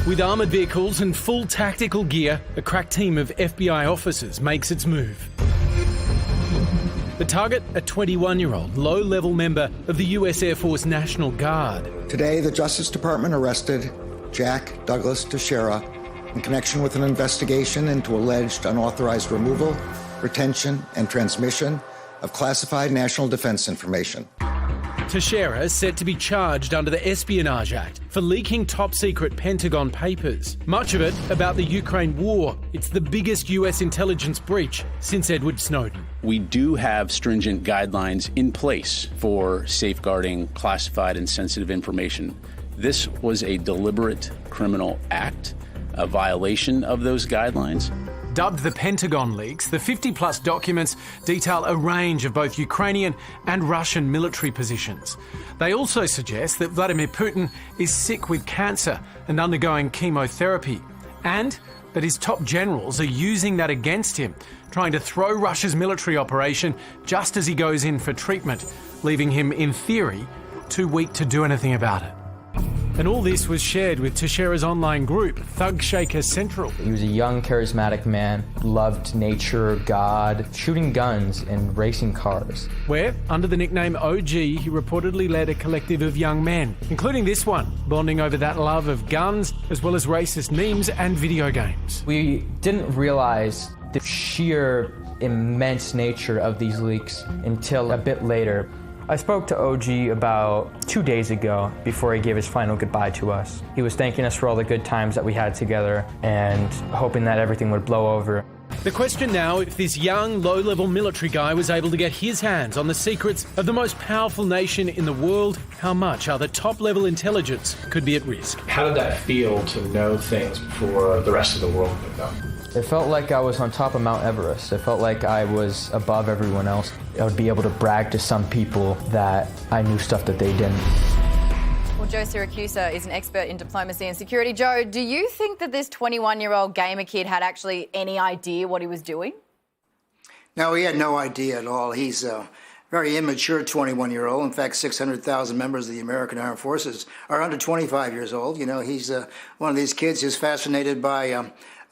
With armoured vehicles and full tactical gear, a crack team of FBI officers makes its move. The target, a 21-year-old, low-level member of the US Air Force National Guard. Today, the Justice Department arrested Jack Douglas Teixeira in connection with an investigation into alleged unauthorized removal, retention, and transmission of classified national defense information. Teixeira is set to be charged under the Espionage Act for leaking top-secret Pentagon papers. Much of it about the Ukraine war. It's the biggest US intelligence breach since Edward Snowden. We do have stringent guidelines in place for safeguarding classified and sensitive information. This was a deliberate criminal act, a violation of those guidelines. Dubbed the Pentagon leaks, the 50-plus documents detail a range of both Ukrainian and Russian military positions. They also suggest that Vladimir Putin is sick with cancer and undergoing chemotherapy, and that his top generals are using that against him, trying to throw Russia's military operation just as he goes in for treatment, leaving him, in theory, too weak to do anything about it. And all this was shared with Teixeira's online group, Thug Shaker Central. He was a young, charismatic man, loved nature, God, shooting guns and racing cars. Where, under the nickname OG, he reportedly led a collective of young men, including this one, bonding over that love of guns, as well as racist memes and video games. We didn't realize the sheer immense nature of these leaks until a bit later. I spoke to OG about 2 days ago before he gave his final goodbye to us. He was thanking us for all the good times that we had together and hoping that everything would blow over. The question now, if this young, low-level military guy was able to get his hands on the secrets of the most powerful nation in the world, how much other top-level intelligence could be at risk? How did that feel to know things before the rest of the world knew them? It felt like I was on top of Mount Everest. It felt like I was above everyone else. I would be able to brag to some people that I knew stuff that they didn't. Well, Joe Siracusa is an expert in diplomacy and security. Joe, do you think that this 21-year-old gamer kid had actually any idea what he was doing? No, he had no idea at all. He's a very immature 21-year-old. In fact, 600,000 members of the American Armed Forces are under 25 years old. You know, he's one of these kids who's fascinated by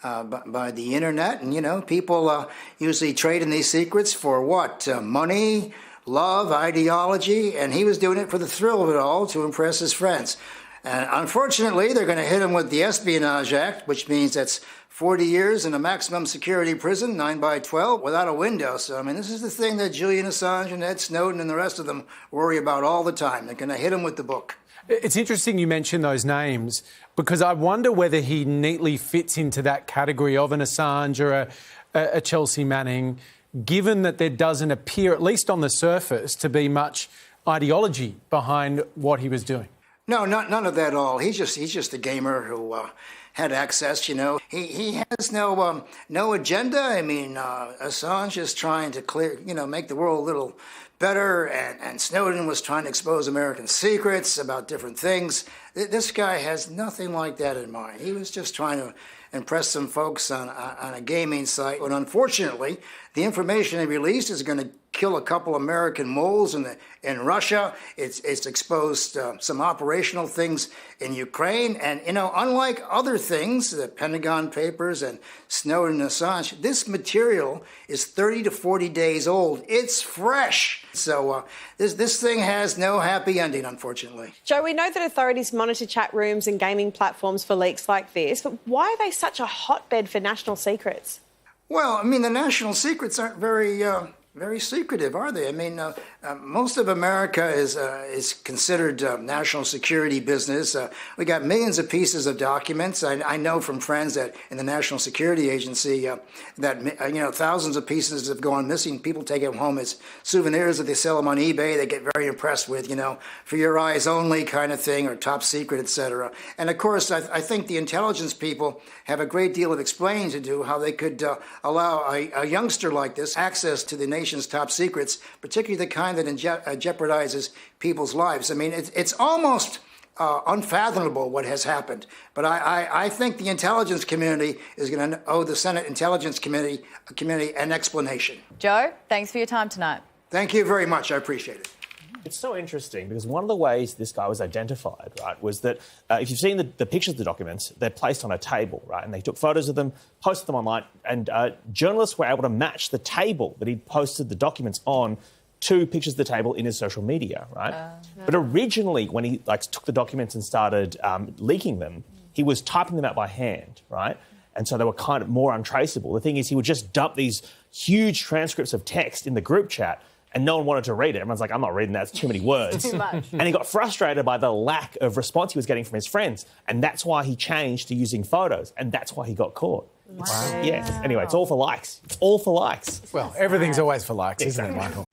the internet, and, you know, people usually trade in these secrets for what? Money, love, ideology, and he was doing it for the thrill of it all to impress his friends. And unfortunately, they're going to hit him with the Espionage Act, which means that's 40 years in a maximum security prison, 9x12, without a window. So, I mean, this is the thing that Julian Assange and Ed Snowden and the rest of them worry about all the time. They're going to hit him with the book. It's interesting you mention those names, because I wonder whether he neatly fits into that category of an Assange or a Chelsea Manning, given that there doesn't appear, at least on the surface, to be much ideology behind what he was doing. No, none of that at all. He's just a gamer who had access, you know. He has no agenda. I mean, Assange is trying to make the world a little better, and Snowden was trying to expose American secrets about different things. This guy has nothing like that in mind. He was just trying to impress some folks on a gaming site. But unfortunately, the information he released is going to kill a couple American moles in Russia. It's exposed some operational things in Ukraine. And, you know, unlike other things, the Pentagon Papers and Snowden and Assange, this material is 30 to 40 days old. It's fresh. So this thing has no happy ending, unfortunately. Joe, we know that authorities monitor chat rooms and gaming platforms for leaks like this, but why are they such a hotbed for national secrets? Well, I mean, the national secrets aren't very secretive, are they? I mean, most of America is considered national security business. We got millions of pieces of documents. I know from friends that in the National Security Agency that thousands of pieces have gone missing. People take them home as souvenirs that they sell them on eBay. They get very impressed with, for your eyes only kind of thing, or top secret, etc. And of course, I think the intelligence people have a great deal of explaining to do how they could allow a youngster like this access to the nation's top secrets, particularly the kind that jeopardizes people's lives. I mean, it's almost unfathomable what has happened. But I think the intelligence community is going to owe the Senate Intelligence Committee an explanation. Joe, thanks for your time tonight. Thank you very much. I appreciate it. It's so interesting because one of the ways this guy was identified, right, was that if you've seen the pictures of the documents, they're placed on a table, right, and they took photos of them, posted them online, and journalists were able to match the table that he'd posted the documents on to pictures of the table in his social media, right? But originally, when he took the documents and started leaking them, he was typing them out by hand, right? And so they were kind of more untraceable. The thing is, he would just dump these huge transcripts of text in the group chat and no one wanted to read it. Everyone's like, I'm not reading that, it's too many words. Too much. And he got frustrated by the lack of response he was getting from his friends. And that's why he changed to using photos. And that's why he got caught. Wow. Yeah. Anyway, it's all for likes. It's all for likes. Well, everything's always for likes, isn't it, Michael?